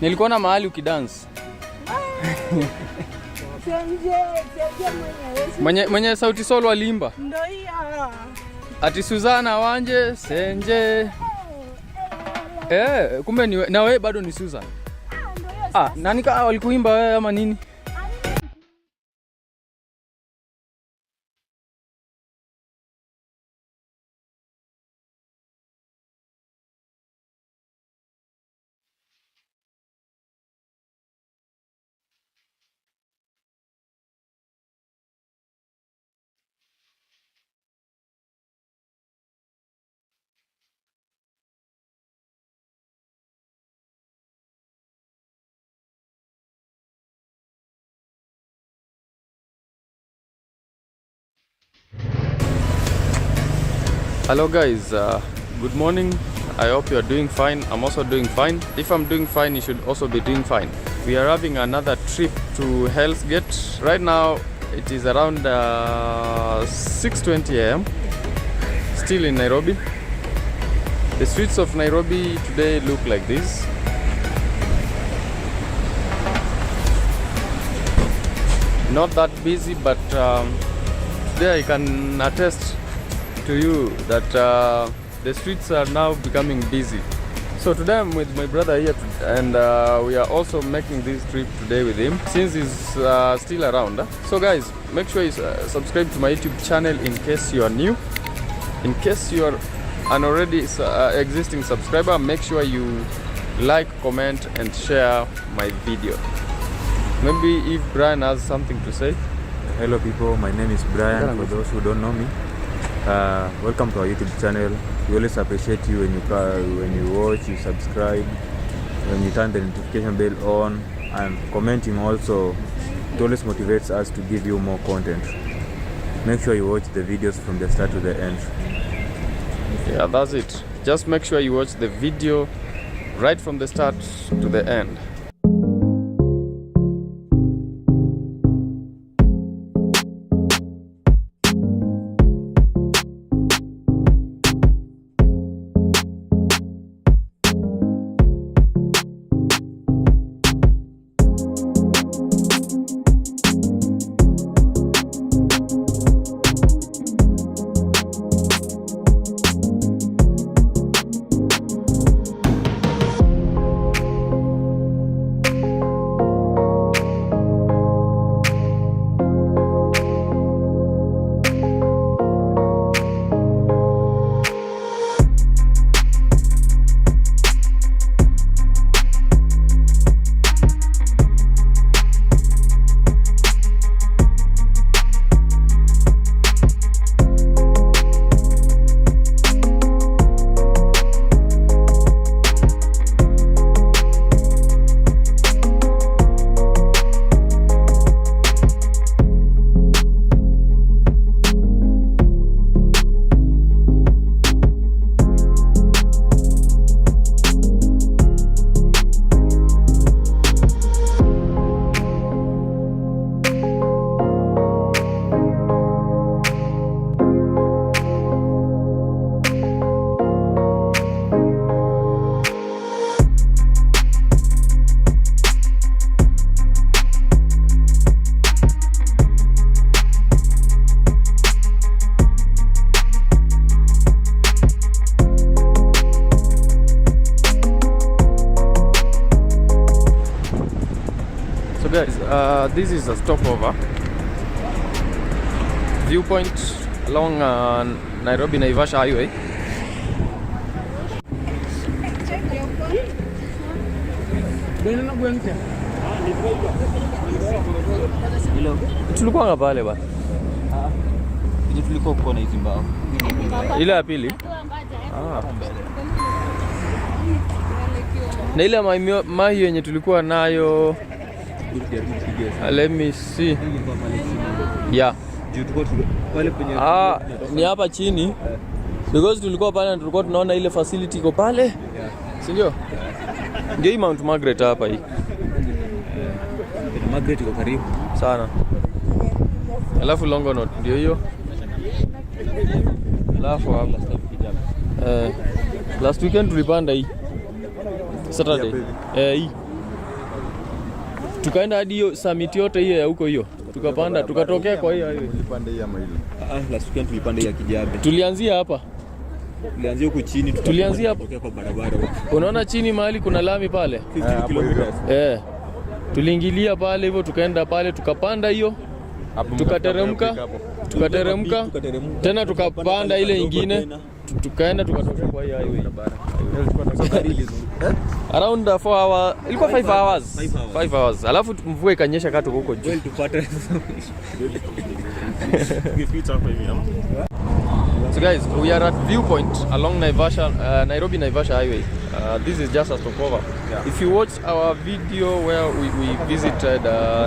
Nilikuwa na mahali ukidance. Mwenye sauti solo alimba. Ndio hiyo. Ati Suzana Wanje Senje. Kumbe ni na wewe bado ni Susan. Nani ka walikuimba wewe ama nini? Hello guys, good morning. I hope you are doing fine. I'm also doing fine. If I'm doing fine, you should also be doing fine. We are having another trip to Hell's Gate. Right now it is around 6:20 AM. Still in Nairobi. The streets of Nairobi today look like this. Not that busy, but today I can attest to you that the streets are now becoming busy. So today I'm with my brother here and we are also making this trip today with him since he's still around. So guys, make sure you subscribe to my YouTube channel in case you are new. In case you are an already existing subscriber, make sure you like, comment and share my video. Maybe if Brian has something to say. Hello people, my name is Brian. For those who don't know me, welcome to our YouTube channel. We always appreciate you when you watch, you subscribe, when you turn the notification bell on, and commenting also. It always motivates us to give you more content. Make sure you watch the videos from the start to the end. Yeah, that's it. Just make sure you watch the video right from the start to the end. Guys, this is a stopover viewpoint along Nairobi Naivasha highway. Tulikuwa pale bwana. Tulikuwa kwa hizo mbao. Ile ya pili. Na ile mahi yenye tulikuwa nayo. Let me see. Yeah. Ni hapa chini. Because tulikuwa pale na tulikuwa tunaona ile facility iko pale. Si ndio? Ndio hii Mount Margaret hapa hii. Margaret iko karibu sana. Alafu Longonot ndio hiyo. Alafu hapa last weekend tulipanda hii Saturday. Hii tukaenda hadi hiyo summit yote hiyo ya huko hiyo. Tukapanda tukatokea kwa hiyo tulipanda hii ama ile. Last weekend tulipanda hii ya Kijabe. Tulianzia hapa. Tulianzia huko chini tulianzia kutokea kwa barabara. Unaona chini mahali kuna lami pale? 15 kilometers. Tuliingilia pale hivyo tukaenda pale tukapanda hiyo. Tukateremka tena tukapanda ile nyingine tukaenda tukatokea kwa hiyo highway. Around 4 hours, ilikuwa 5 hours. Alafu mvua ikanyesha kati huko juu. Well tupate. So guys, we are at viewpoint along Nairobi Naivasha highway. This is just a stopover. Yeah. If you watch our video where we visited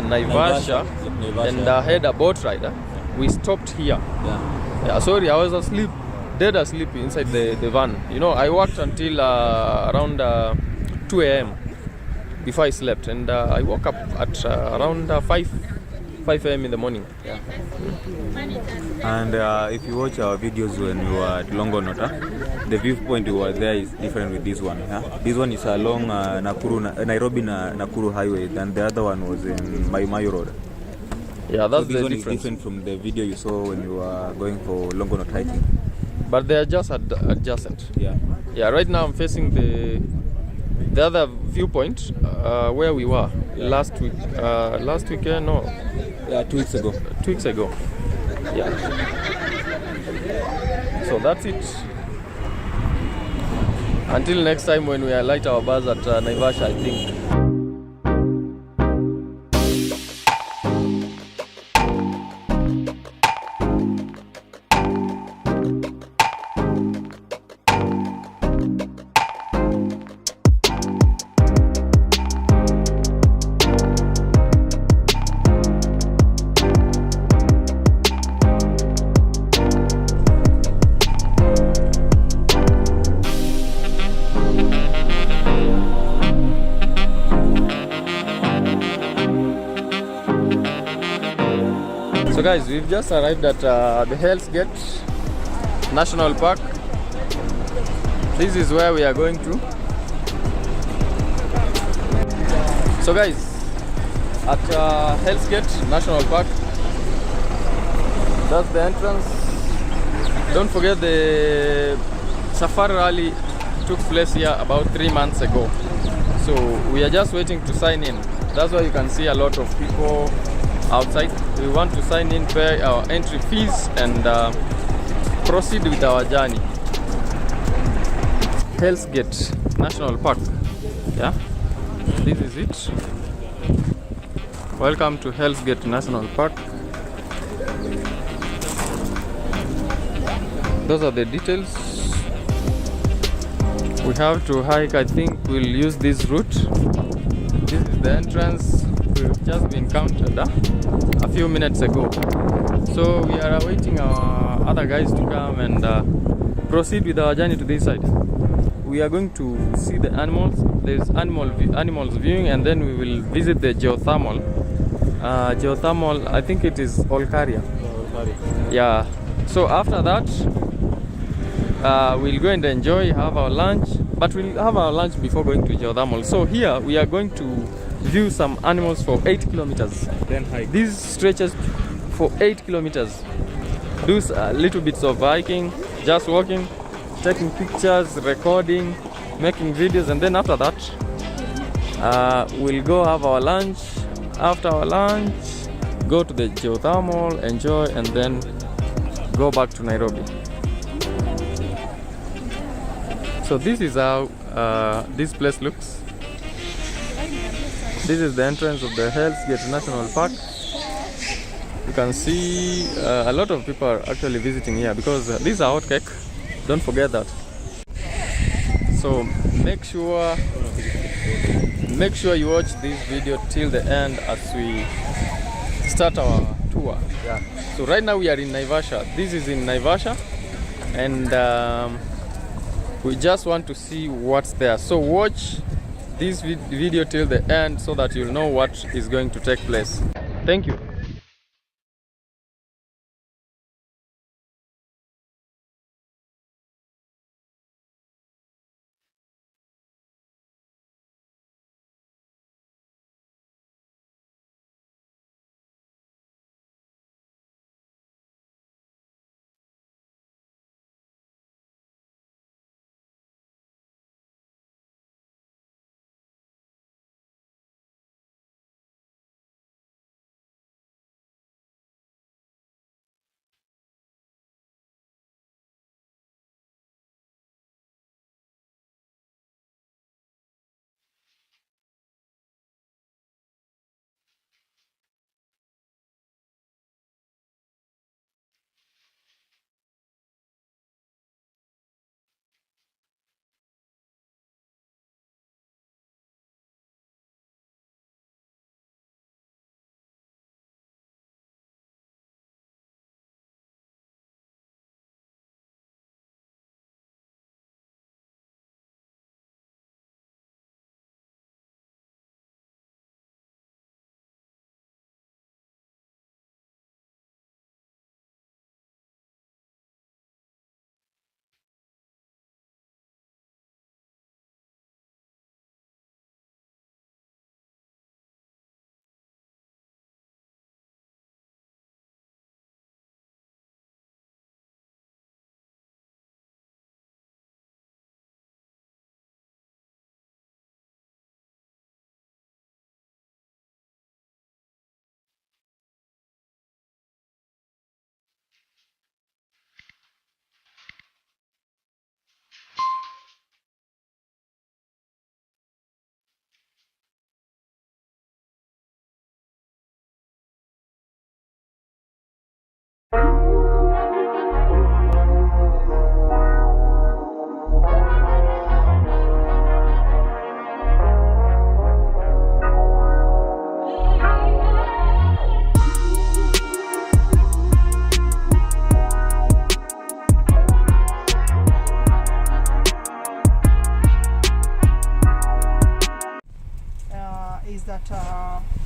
Naivasha and had a boat ride, we stopped here. Yeah, sorry, I was dead asleep inside the van. You know, I worked until around 2 a.m. before I slept, and I woke up at around 5 a.m. in the morning. Yeah. And if you watch our videos when we were at Longonot, the viewpoint we were there is different with this one. This one is along Nairobi Nakuru highway, and the other one was in Mayo Road. Yeah, that's so the one difference. Is different from the video you saw when you were going for Longonot hiking. But they are just adjacent. Yeah. Right now I'm facing the other viewpoint where we were last week. Last weekend, no. Yeah, 2 weeks ago. 2 weeks ago. Yeah. So that's it. Until next time when we light our bars at Naivasha, I think. So guys, we've just arrived at the Hell's Gate National Park. This is where we are going to. So guys, at Hell's Gate National Park, that's the entrance. Don't forget the Safari Rally took place here about 3 months ago. So we are just waiting to sign in. That's why you can see a lot of people outside. We want to sign in, pay our entry fees, and proceed with our journey. Hell's Gate National Park. Yeah, this is it. Welcome to Hell's Gate National Park. Those are the details. We have to hike. I think we'll use this route. This is the entrance. We've just been counted a few minutes ago. So we are awaiting our other guys to come and proceed with our journey to this side. We are going to see the animals. There's animals viewing, and then we will visit the geothermal. I think it is Olkaria. Yeah. So after that, we'll go and enjoy, have our lunch. But we'll have our lunch before going to geothermal. So here we are going to view some animals for 8 kilometers. Then hike. This stretches for 8 kilometers. Do little bits of hiking, just walking, taking pictures, recording, making videos, and then after that, we'll go have our lunch. After our lunch, go to the geothermal, enjoy, and then go back to Nairobi. So this is how this place looks. This is the entrance of the Hell's Gate National Park. You can see a lot of people are actually visiting here because this is a hot cake. Don't forget that. So make sure you watch this video till the end as we start our tour. Yeah. So right now we are in Naivasha. This is in Naivasha, and we just want to see what's there. So watch this video till the end so that you'll know what is going to take place. Thank you.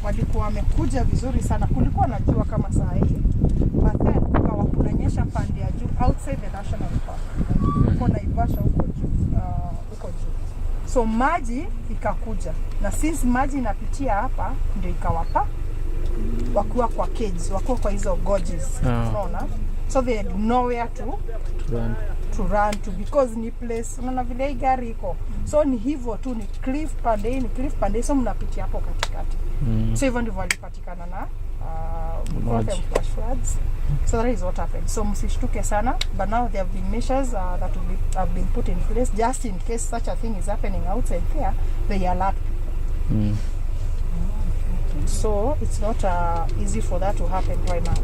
Walikuwa wamekuja vizuri sana, kulikuwa na jua kama saa hii, but then kukawa kunanyesha pande ya juu outside the national park, huko Naivasha huko juu, so maji ikakuja, na since maji inapitia hapa ndio ikawapa wakiwa kwa cages, wakiwa kwa hizo gorges, unaona, so they had nowhere to run to because ni place, unaona vile hii gari iko, so ni hivyo tu, ni cliff pande, so mnapitia hapo katikati. So hivyo ndivyo walipatikana na flash floods. So that is what happened. So msishtuke sana, but now there have been measures that have been put in place just in case such a thing is happening outside there, they alert people. So it's not easy for that to happen right now.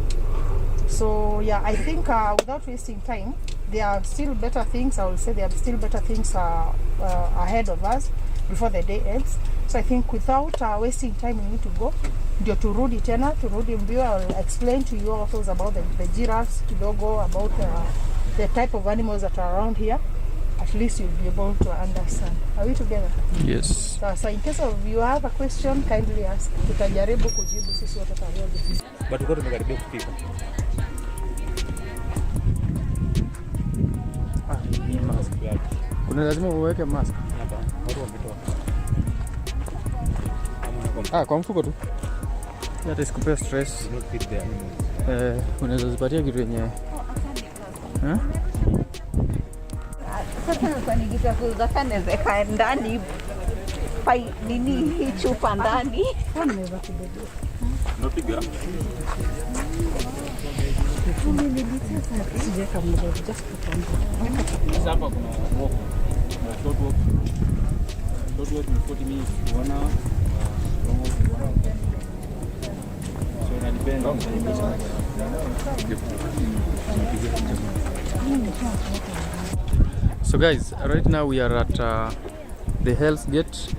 So yeah, I think without wasting time, there are still better things. I will say there are still better things ahead of us before the day ends. So I think without wasting time, we need to go. Ndio turudi mbio. I'll explain to you also about the giraffes kidogo, about the type of animals that are around here. At least you'll be able to understand. Are we together? Yes. So in case of you have a question, kindly ask. Tutajaribu kujibu sisi wote pamoja. But uko tumekaribia kufika. Ni mask yake. Kuna lazima uweke mask. Hapa. Watu wametoa. Kwa mfuko tu. Hata isikupea stress. Not fit the animals. Unaweza zipatia kitu yenye. Sasa kwa nigiza kuzaka ndani pai nini hii chupa ndani. Unaweza kubeba. Unapiga. Sijeka mdogo just Sasa hapa kuna walk. Short walk. Short walk ni 40 minutes. One hour. Long walk 1 hour. So it depends on the mission. So guys, right now we are at the Hell's Gate.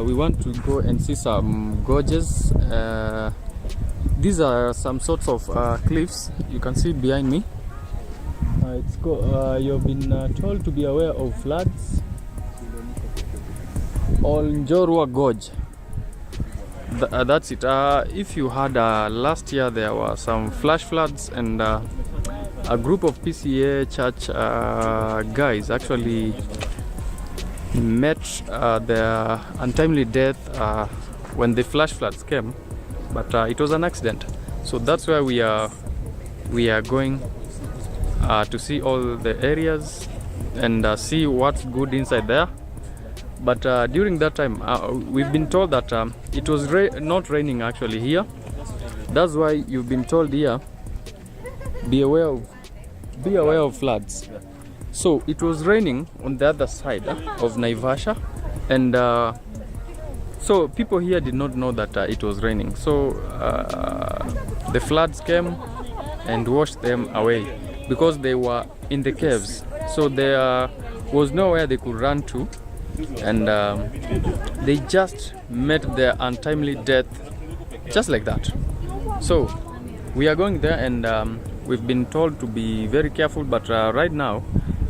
We want to go and see some gorges. These are some sorts of cliffs you can see behind me. You've been told to be aware of floods. Oljorua Gorge. That's it. If you had last year, there were some flash floods, and a group of PCA church guys actually met their untimely death when the flash floods came, but it was an accident. So that's where we are going to see all the areas and see what's good inside there. But during that time, we've been told that it was not raining actually here. That's why you've been told here, be aware of floods. So it was raining on the other side of Naivasha, and so people here did not know that it was raining. So the floods came and washed them away because they were in the caves. So there was nowhere they could run to, and they just met their untimely death just like that. So we are going there, and we've been told to be very careful. But right now,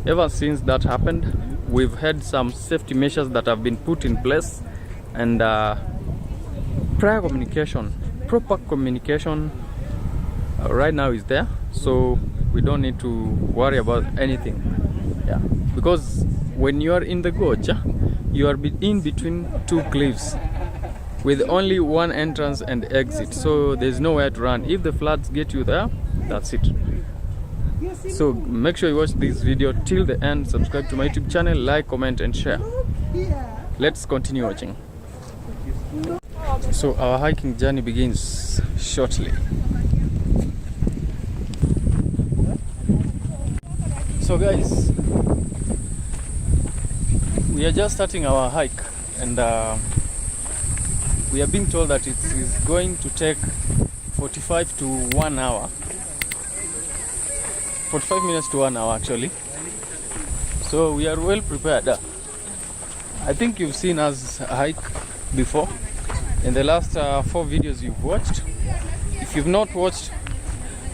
ever since that happened, we've had some safety measures that have been put in place, and proper communication right now is there, so we don't need to worry about anything. Yeah, because when you are in the gorge, you are in between two cliffs with only one entrance and exit, so there's nowhere to run. If the floods get you there, that's it. So make sure you watch this video till the end, subscribe to my YouTube channel, like, comment and share. Let's continue watching. So our hiking journey begins shortly. So guys, we are just starting our hike, and we are being told that it is going to take 45 to 1 hour. 45 minutes to 1 hour actually. So we are well prepared. I think you've seen us hike before in the last 4 videos you've watched. If you've not watched,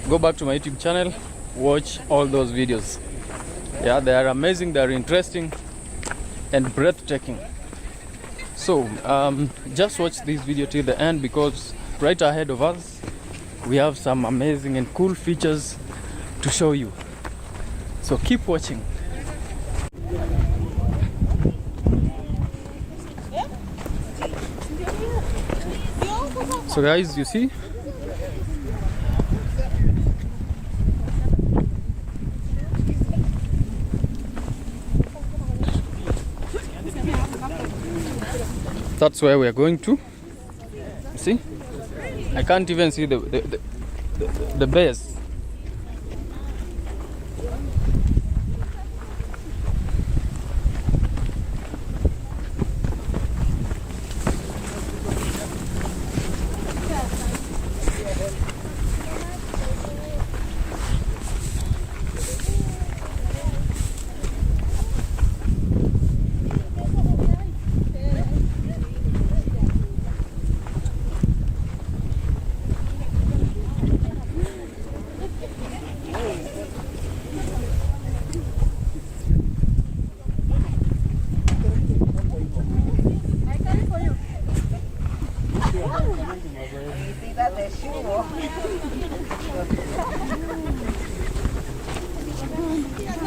go back to my YouTube channel, watch all those videos. Yeah, they are amazing, they are interesting and breathtaking. So just watch this video till the end, because right ahead of us we have some amazing and cool features to show you. So keep watching. So guys, you see, that's where we are going to. See, I can't even see the base.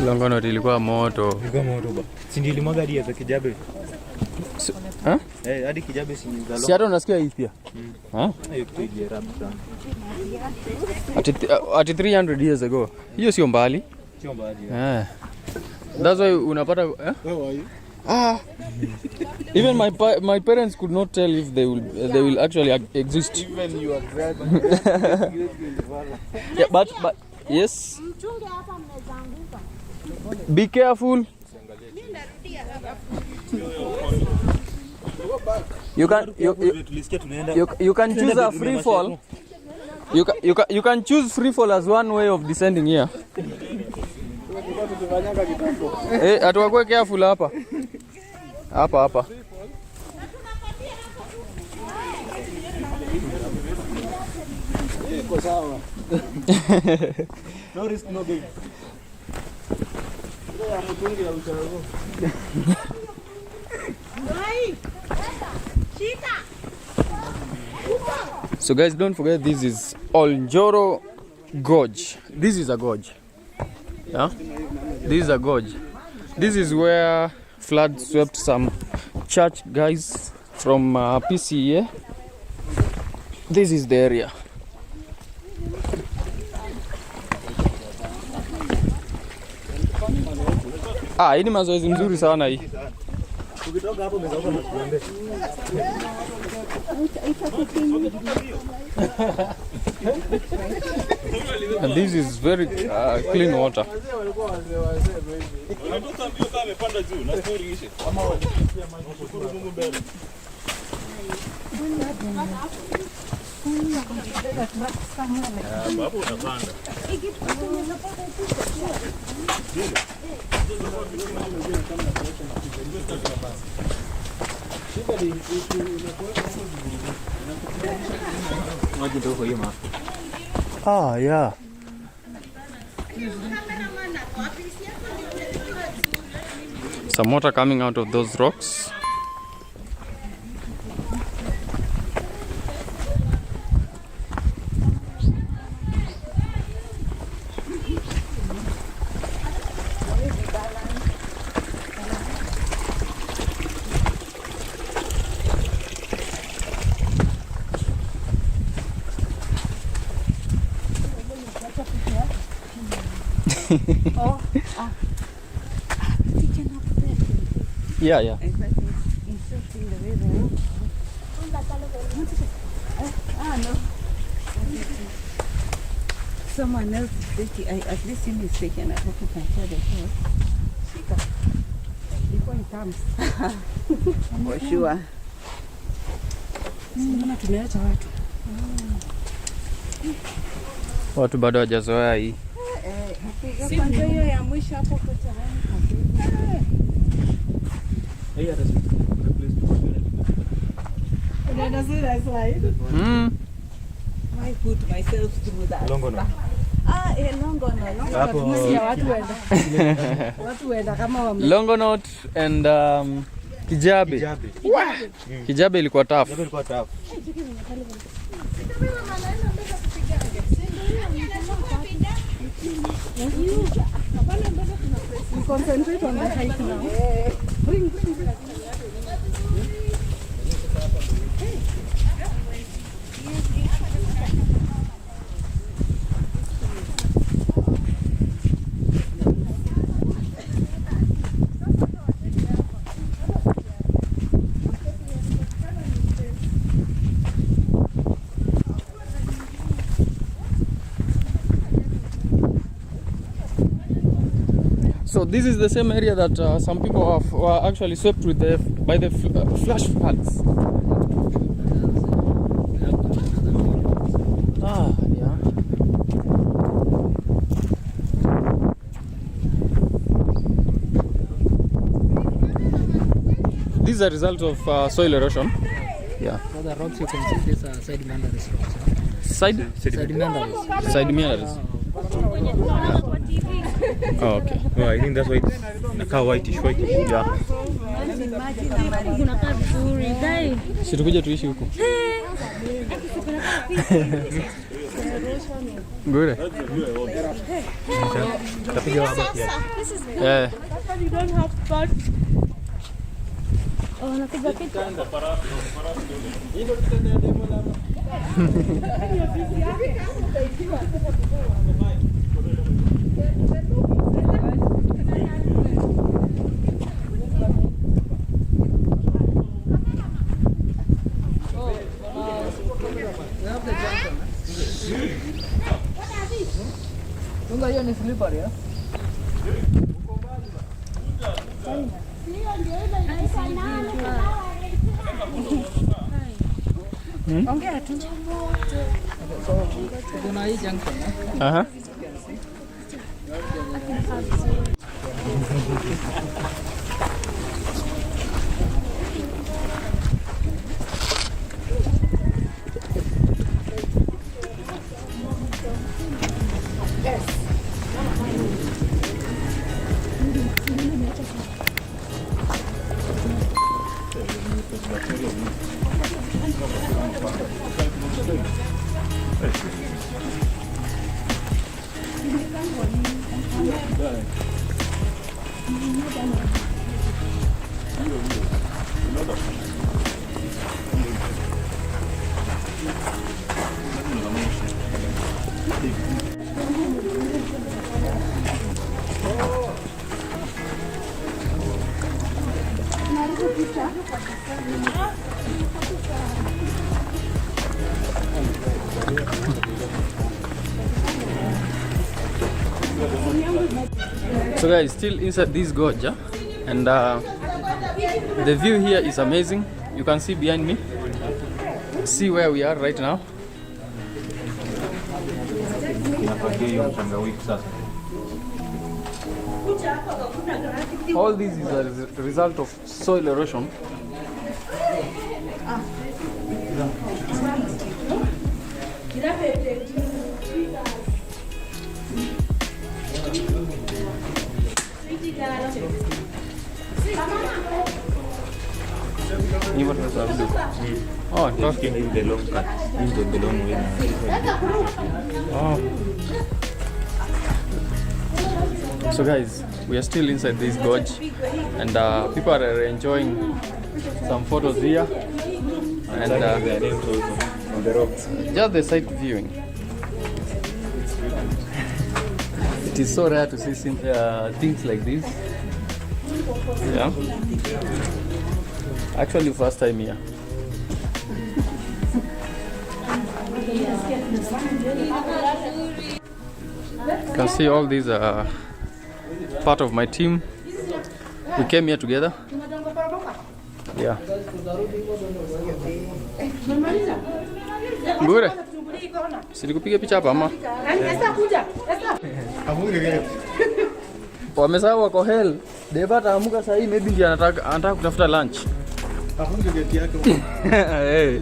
Longono ilikuwa moto. Ilikuwa moto ba. Si ndio ilimwaga hadi ya Kijabe. Hadi Kijabe si ndio. Si hata unasikia hii pia. Hiyo kitu ile rabu sana. At 300 years ago. Hiyo sio mbali. Sio mbali. That's why unapata Where are you? Even my parents could not tell if they will actually exist. Even your grandma. Yeah, but yes. Be careful. You can choose a free fall. You can choose free fall as one way of descending here. Atuakwe careful hapa. Hapa. No risk, no gain. So guys, don't forget this is Oljoro Gorge. This is a gorge. Yeah? This is a gorge. This is where flood swept some church guys from PCA. This is the area. Hii ni mazoezi mzuri sana hii. And this is very clean water. Yeah. Some water coming out of those rocks. Yeah. Someone else is at least in mistaken. I hope you can share the house. Before it comes. For sure. Tumeacha watu. Watu bado hawajazoea hii. Si ndio ya mwisho hapo kwa tayari. I put myself through that. Longono. Longonot and Kijabe. Kijabe ilikuwa tough. Concentrate on the height now. Bring. So this is the same area that some people were actually swept with by the flash floods. Yeah. This is a result of soil erosion. Yeah. For the rocks you can see these are sedimentary rocks. Sedimentary. Oh, okay. No, I think that's why it's whitish. Yeah. Si tukuje tuishi huko. Good. Yeah. You don't have fun. Oh, napiga kitu. Tunga hiyo ni slipper ya. Ongea tu. Kuna hii junction. Aha. So guys, still inside this gorge, and the view here is amazing. You can see behind me. See where we are right now. All this is a result of soil erosion. Oh, Taking in the long cut, into the long way. oh. So guys, we are still inside this gorge, and people are enjoying some photos here, and The names also on the rocks. just the sight viewing. It is so rare to see things like this. Yeah. Actually, first time here. You can see all these are part of my team. We came here together. Yeah. Bure. Silikupiga picha hapa ama? Wamesahau wako hell. Deva ataamuka saa hii, maybe ndiye anataka kutafuta lunch. Afunge geti yake. Hey.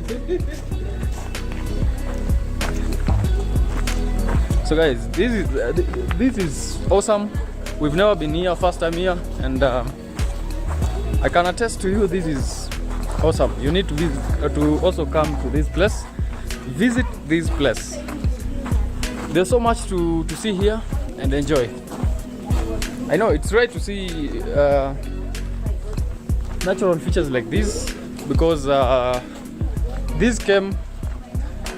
So guys, this is awesome. We've never been here, first time here, and I can attest to you this is awesome. You need to also come to this place. Visit this place. There's so much to see here and enjoy. I know it's rare to see natural features like this, because this came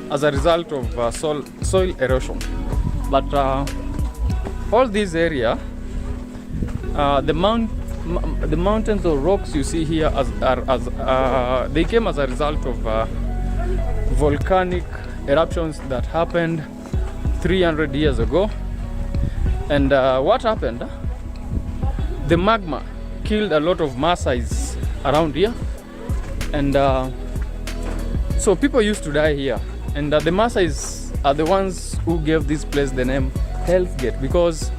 as a result of soil erosion. But all this area, the mountains or rocks you see here they came as a result of volcanic eruptions that happened 300 years ago. And what happened? The magma killed a lot of Maasais around here, and so people used to die here. And the Maasais are the ones who gave this place the name Hell's Gate, because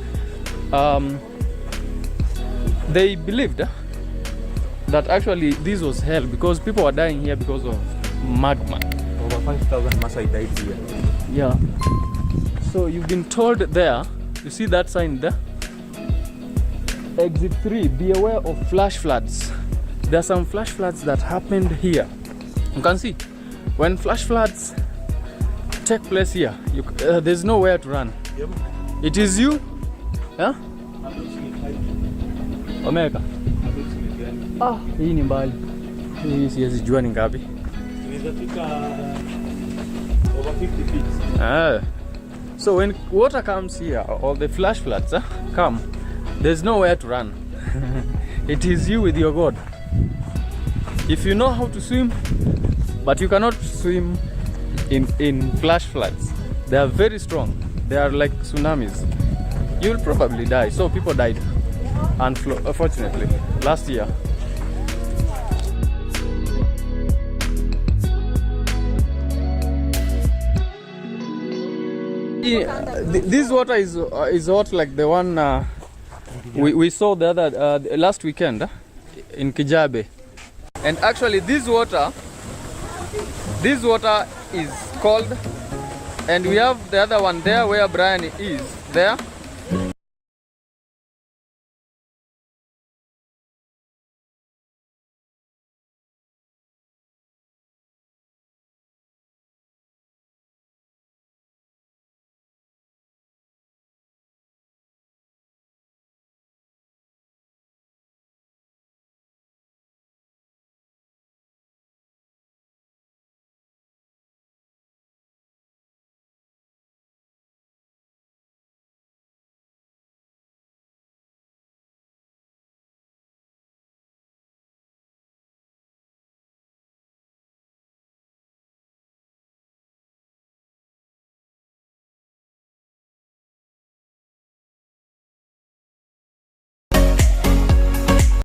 they believed that actually this was hell, because people were dying here because of magma. Over 5,000 Maasai died here. Yeah. So you've been told there, you see that sign there? Exit 3, be aware of flash floods. There are some flash floods that happened here. You can see, when flash floods take place here, there's nowhere to run. Yep. It is you. Huh? Omeka. Ah, hii ni mbali. Hii siwezi jua ni ngapi. Inaweza over 50 feet. Ah. So when water comes here, or the flash floods come, there's nowhere to run. It is you with your God. If you know how to swim, but you cannot swim in flash floods, they are very strong. They are like tsunamis. You'll probably die. So people died, unfortunately, last year. This water is hot, like the one we saw the other last weekend in Kijabe. And actually this water is cold, and we have the other one there where Brian is there.